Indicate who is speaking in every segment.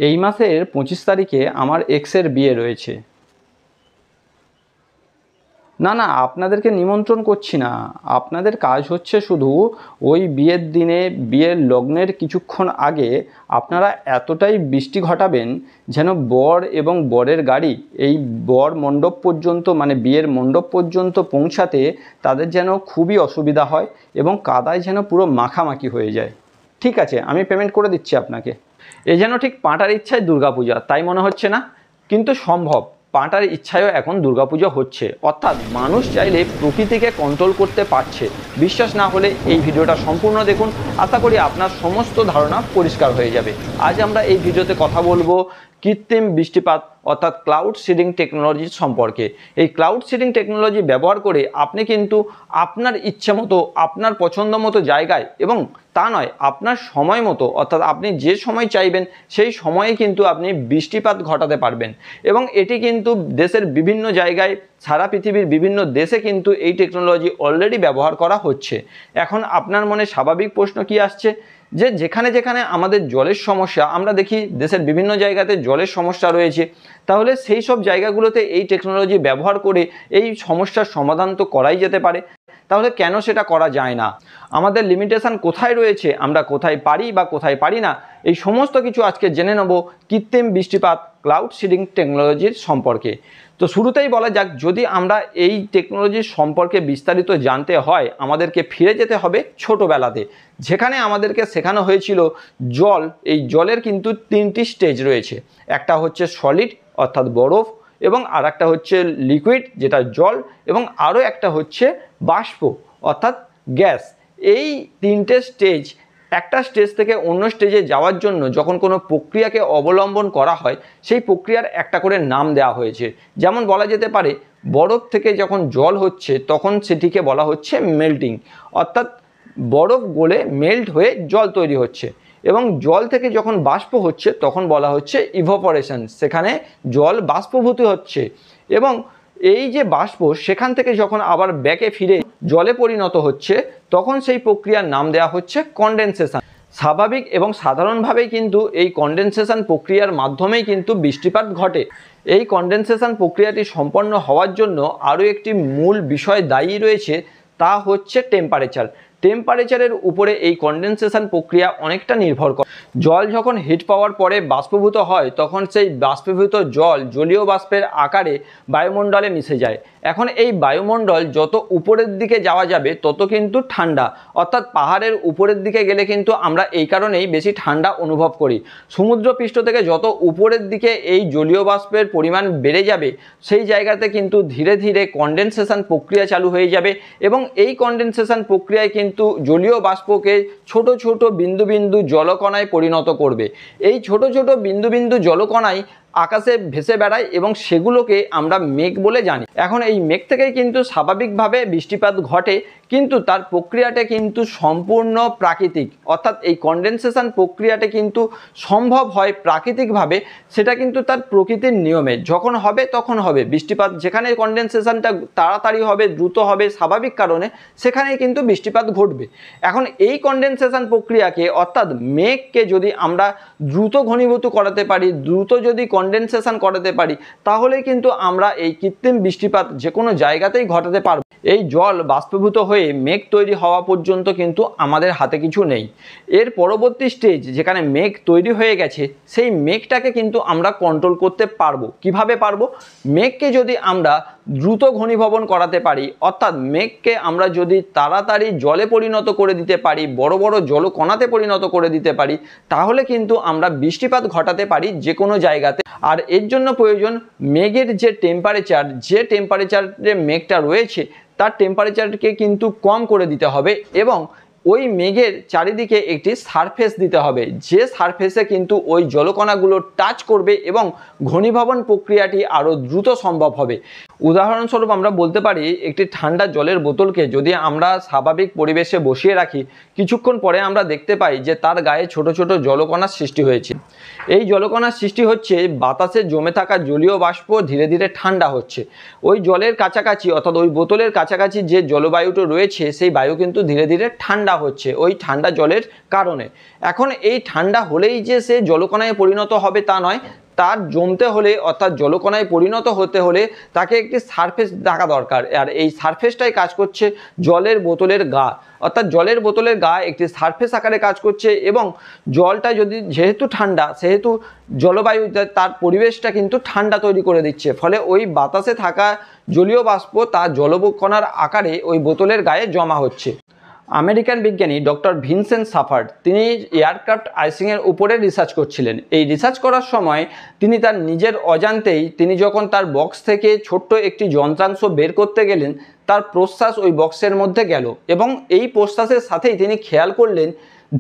Speaker 1: এই মাসের 25 তারিখে আমার এক্সের বিয়ে রয়েছে। না না, আপনাদেরকে নিমন্ত্রণ করছি না। আপনাদের কাজ হচ্ছে শুধু ওই বিয়ের দিনে, বিয়ের লগ্নের কিছুক্ষণ আগে আপনারা এতটাই বৃষ্টি ঘটাবেন যেন বর এবং বরের গাড়ি এই বর মণ্ডপ পর্যন্ত, মানে বিয়ের মণ্ডপ পর্যন্ত পৌঁছাতে তাদের যেন খুবই অসুবিধা হয় এবং কাদায় যেন পুরো মাখামাখি হয়ে যায়। ঠিক আছে, আমি পেমেন্ট করে দিচ্ছি আপনাকে। এ যেন ঠিক পাঁটার ইচ্ছায় দুর্গাপূজা, তাই মনে হচ্ছে না? কিন্তু সম্ভব, পাঁটার ইচ্ছায়ও এখন দুর্গাপুজো হচ্ছে। অর্থাৎ মানুষ চাইলে প্রকৃতিকে কন্ট্রোল করতে পারছে। বিশ্বাস না হলে এই ভিডিওটা সম্পূর্ণ দেখুন, আশা করি আপনার সমস্ত ধারণা পরিষ্কার হয়ে যাবে। আজ আমরা এই ভিডিওতে কথা বলবো কৃত্রিম বৃষ্টিপাত অর্থাৎ ক্লাউড সিডিং টেকনোলজির সম্পর্কে। এই ক্লাউড সিডিং টেকনোলজি ব্যবহার করে আপনি কিন্তু আপনার ইচ্ছে মতো, আপনার পছন্দ মতো জায়গায়, এবং তা নয় আপনার সময় মতো, অর্থাৎ আপনি যে সময় চাইবেন সেই সময়ে কিন্তু আপনি বৃষ্টিপাত ঘটাতে পারবেন। এবং এটি কিন্তু দেশের বিভিন্ন জায়গায়, সারা পৃথিবীর বিভিন্ন দেশে কিন্তু এই টেকনোলজি অলরেডি ব্যবহার করা হচ্ছে। এখন আপনার মনে স্বাভাবিক প্রশ্ন কি আসছে, যে যেখানে যেখানে আমাদের জলের সমস্যা, আমরা দেখি দেশের বিভিন্ন জায়গাতে জলের সমস্যা রয়েছে, তাহলে সেই সব জায়গাগুলোতে এই টেকনোলজি ব্যবহার করে এই সমস্যার সমাধান তো করাই যেতে পারে। তাহলে কেন সেটা করা যায় না? আমাদের লিমিটেশন কোথায় রয়েছে, আমরা কোথায় পারি বা কোথায় পারি না, এই সমস্ত কিছু আজকে জেনে নেব কৃত্রিম বৃষ্টিপাত ক্লাউড সিডিং টেকনোলজির সম্পর্কে। তো শুরুতেই বলা যাক, যদি আমরা এই টেকনোলজির সম্পর্কে বিস্তারিত জানতে হয় আমাদেরকে ফিরে যেতে হবে ছোটোবেলাতে, যেখানে আমাদেরকে শেখানো হয়েছিল জল। এই জলের কিন্তু 3টি স্টেজ রয়েছে। একটা হচ্ছে সলিড অর্থাৎ বরফ, এবং আর একটা হচ্ছে লিকুইড যেটা জল, এবং আরও একটা হচ্ছে বাষ্প অর্থাৎ গ্যাস। এই 3টে স্টেজ, একটা স্টেজ থেকে অন্য স্টেজে যাওয়ার জন্য যখন কোনো প্রক্রিয়াকে অবলম্বন করা হয়, সেই প্রক্রিয়ার একটা করে নাম দেওয়া হয়েছে। যেমন বলা যেতে পারে, বরফ থেকে যখন জল হচ্ছে তখন সেটিকে বলা হচ্ছে মেল্টিং, অর্থাৎ বরফ গলে মেল্ট হয়ে জল তৈরি হচ্ছে। এবং জল থেকে যখন বাষ্প হচ্ছে তখন বলা হচ্ছে ইভাপোরেশন, সেখানে জল বাষ্পভূত হচ্ছে। এবং এই যে বাষ্প, সেখান থেকে যখন আবার ব্যাকে ফিরে জলে পরিণত হচ্ছে তখন সেই প্রক্রিয়ার নাম দেওয়া হচ্ছে কনডেনসেশন। স্বাভাবিক এবং সাধারণভাবেই কিন্তু এই কনডেনসেশন প্রক্রিয়ার মাধ্যমেই কিন্তু বৃষ্টিপাত ঘটে। এই কনডেনসেশন প্রক্রিয়াটি সম্পন্ন হওয়ার জন্য আরও একটি মূল বিষয় দায়ী রয়েছে, তা হচ্ছে টেম্পারেচার। টেম্পারেচারের উপরে এই কনডেনসেশন প্রক্রিয়া অনেকটা নির্ভর করে। জল যখন হিট পাওয়ার পরে বাষ্পীভূত হয় তখন সেই বাষ্পীভূত জল জলীয় বাষ্পের আকারে বায়ুমণ্ডলে মিশে যায়। এখন এই বায়ুমণ্ডল যত উপরের দিকে যাওয়া যাবে তত কিন্তু ঠান্ডা, অর্থাৎ পাহাড়ের উপরের দিকে গেলে কিন্তু আমরা এই কারণেই বেশি ঠান্ডা অনুভব করি। সমুদ্রপৃষ্ঠ থেকে যত উপরের দিকে এই জলীয় বাষ্পের পরিমাণ বেড়ে যাবে সেই জায়গাতে কিন্তু ধীরে ধীরে কনডেনসেশন প্রক্রিয়া চালু হয়ে যাবে, এবং এই কনডেনসেশন প্রক্রিয়ায় কিন্তু জলীয় বাষ্পকে ছোট ছোট বিন্দু বিন্দু জলকণায় পরিণত করবে। এই ছোট ছোট বিন্দু বিন্দু জলকণায় আকাশে ভেসে বেড়ায় এবং সেগুলোকে আমরা মেঘ বলে জানি। এখন এই মেঘ থেকেই কিন্তু স্বাভাবিকভাবে বৃষ্টিপাত ঘটে, কিন্তু তার প্রক্রিয়াটা কিন্তু সম্পূর্ণ প্রাকৃতিক, অর্থাৎ এই কনডেনসেশন প্রক্রিয়াটা কিন্তু সম্ভব হয় প্রাকৃতিকভাবে। সেটা কিন্তু তার প্রকৃতির নিয়মে যখন হবে তখন হবে বৃষ্টিপাত। যেখানে কনডেনসেশনটা তাড়াতাড়ি হবে, দ্রুত হবে, স্বাভাবিক কারণে, সেখানেই কিন্তু বৃষ্টিপাত ঘটবে। এখন এই কনডেনসেশন প্রক্রিয়াকে অর্থাৎ মেঘকে যদি আমরা দ্রুত ঘনীভূত করাতে পারি, দ্রুত যদি কনডেনসেশন করাতে পারি, তাহলে কিন্তু আমরা এই কৃত্রিম বৃষ্টিপাত যে কোনো জায়গাতেই ঘটাতে পারব। এই জল বাষ্পীভূত হয়ে মেঘ তৈরি হওয়া পর্যন্ত কিন্তু আমাদের হাতে কিছু নেই। এর পরবর্তী স্টেজ যেখানে মেঘ তৈরি হয়ে গেছে, সেই মেঘটাকে কিন্তু আমরা কন্ট্রোল করতে পারবো। কিভাবে পারবো? মেঘকে যদি আমরা দ্রুত ঘনীভবন করাতে পারি, অর্থাৎ মেঘকে আমরা যদি তাড়াতাড়ি জলে পরিণত করে দিতে পারি, বড় বড় জলকণাতে পরিণত করে দিতে পারি, তাহলে কিন্তু আমরা বৃষ্টিপাত ঘটাতে পারি যে কোনো জায়গাতে। আর এর জন্য প্রয়োজন মেঘের যে টেম্পারেচারে মেঘটা রয়েছে তার টেম্পারেচারকে কিন্তু কম করে দিতে হবে, এবং ওই মেঘের চারিদিকে একটি সারফেস দিতে হবে, যে সারফেসে কিন্তু ওই জলকণাগুলো টাচ করবে এবং ঘনীভবন প্রক্রিয়াটি আরও দ্রুত সম্ভব হবে। উদাহরণস্বরূপ আমরা বলতে পারি একটি ঠান্ডা জলের বোতলকে যদি আমরা স্বাভাবিক পরিবেশে বসিয়ে রাখি, কিছুক্ষণ পরে আমরা দেখতে পাই যে তার গায়ে ছোট ছোট জলকণার সৃষ্টি হয়েছে। এই জলকণার সৃষ্টি হচ্ছে বাতাসে জমে থাকা জলীয় বাষ্প ধীরে ধীরে ঠান্ডা হচ্ছে। ওই জলের কাছাকাছি অর্থাৎ ওই বোতলের কাছাকাছি যে জলবায়ুটা রয়েছে সেই বায়ু কিন্তু ধীরে ধীরে ঠান্ডা হচ্ছে ওই ঠান্ডা জলের কারণে। এখন এই ঠান্ডা হলেই যে সে জলকণায় পরিণত হবে তা নয়, তার জমতে হলে অর্থাৎ জলকণায় পরিণত হতে হলে তাকে একটি সারফেস থাকা দরকার। আর এই সারফেসটাই কাজ করছে জলের বোতলের গা, অর্থাৎ জলের বোতলের গা একটি সারফেস আকারে কাজ করছে এবং জলটা যদি যেহেতু ঠান্ডা সেহেতু জলবায়ু তার পরিবেশটা কিন্তু ঠান্ডা তৈরি করে দিচ্ছে, ফলে ওই বাতাসে থাকা জলীয় বাষ্প তা জলকণার আকারে ওই বোতলের গায়ে জমা হচ্ছে। আমেরিকান বিজ্ঞানী ডক্টর ভিনসেন্ট সাফার্ড তিনি এয়ারক্রাফট আইসিংয়ের উপরে রিসার্চ করছিলেন। এই রিসার্চ করার সময় তিনি তার নিজের অজান্তেই তিনি যখন তার বক্স থেকে ছোট্ট একটি যন্ত্রাংশ বের করতে গেলেন, তার প্রশ্বাস ওই বক্সের মধ্যে গেল এবং এই প্রশ্বাসের সাথেই তিনি খেয়াল করলেন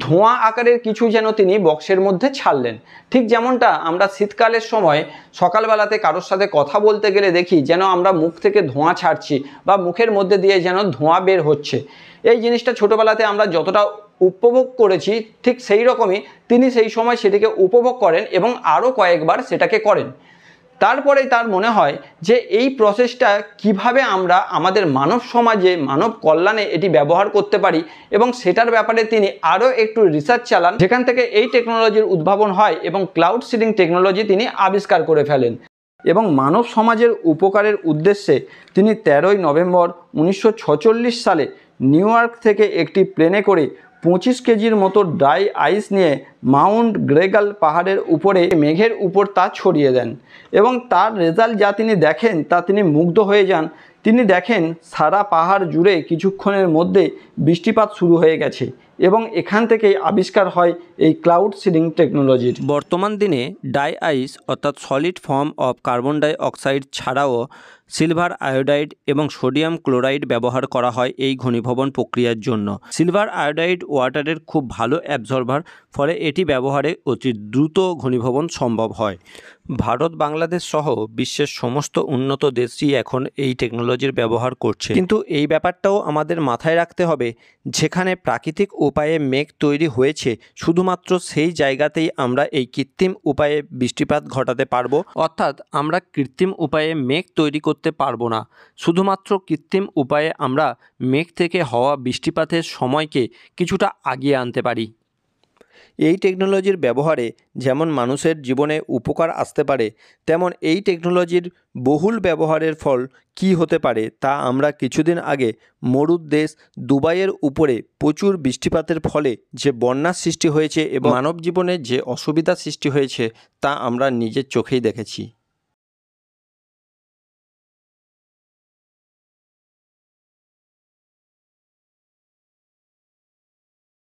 Speaker 1: ধোঁয়া আকারের কিছু যেন তিনি বক্সের মধ্যে ছাড়লেন। ঠিক যেমনটা আমরা শীতকালের সময় সকালবেলাতে কারোর সাথে কথা বলতে গেলে দেখি যেন আমরা মুখ থেকে ধোঁয়া ছাড়ছি বা মুখের মধ্যে দিয়ে যেন ধোঁয়া বের হচ্ছে। এই জিনিসটা ছোটোবেলাতে আমরা যতটা উপভোগ করেছি ঠিক সেই রকমই তিনি সেই সময় সেটিকে উপভোগ করেন এবং আরও কয়েকবার সেটাকে করেন। তারপরেই তার মনে হয় যে এই প্রসেসটা কিভাবে আমরা আমাদের মানব সমাজে মানব কল্যাণে এটি ব্যবহার করতে পারি এবং সেটার ব্যাপারে তিনি আরও একটু রিসার্চ চালান, যেখান থেকে এই টেকনোলজির উদ্ভাবন হয় এবং ক্লাউড সিডিং টেকনোলজি তিনি আবিষ্কার করে ফেলেন। এবং মানব সমাজের উপকারের উদ্দেশ্যে তিনি 13ই নভেম্বর 1946 সালে নিউ ইয়র্ক থেকে একটি প্লেনে করে 25 কেজির মতো ড্রাই আইস নিয়ে মাউন্ট গ্রেগাল পাহাড়ের উপরে মেঘের উপর তা ছড়িয়ে দেন এবং তার রেজাল্ট যা তিনি দেখেন তা তিনি মুগ্ধ হয়ে যান। তিনি দেখেন সারা পাহাড় জুড়ে কিছুক্ষণের মধ্যে বৃষ্টিপাত শুরু হয়ে গেছে এবং এখান থেকেই আবিষ্কার হয় এই ক্লাউড সিডিং টেকনোলজির। বর্তমান দিনে ডাই আইস অর্থাৎ solid form of carbon dioxide ছাড়াও সিলভার আয়োডাইড এবং সোডিয়াম ক্লোরাইড ব্যবহার করা হয় এই ঘনীভবন প্রক্রিয়ার জন্য। সিলভার আয়োডাইড ওয়াটারের খুব ভালো অ্যাবজর্ভার, ফলে এটি ব্যবহারে অতি দ্রুত ঘনীভবন সম্ভব হয়। ভারত, বাংলাদেশ সহ বিশ্বের সমস্ত উন্নত দেশই এখন এই টেকনোলজির ব্যবহার করছে। কিন্তু এই ব্যাপারটাও আমাদের মাথায় রাখতে হবে, যেখানে প্রাকৃতিক উপায়ে মেঘ তৈরি হয়েছে শুধুমাত্র সেই জায়গাতেই আমরা এই কৃত্রিম উপায়ে বৃষ্টিপাত ঘটাতে পারবো। অর্থাৎ আমরা কৃত্রিম উপায়ে মেঘ তৈরি করতে পারবো না, শুধুমাত্র কৃত্রিম উপায়ে আমরা মেঘ থেকে হওয়া বৃষ্টিপাতের সময়কে কিছুটা আগিয়ে আনতে পারি। এই টেকনোলজির ব্যবহারে যেমন মানুষের জীবনে উপকার আসতে পারে, তেমন এই টেকনোলজির বহুল ব্যবহারের ফল কী হতে পারে তা আমরা কিছুদিন আগে মরুর দেশ দুবাইয়ের উপরে প্রচুর বৃষ্টিপাতের ফলে যে বন্যার সৃষ্টি হয়েছে এবং মানব জীবনে যে অসুবিধার সৃষ্টি হয়েছে তা আমরা নিজের চোখেই দেখেছি।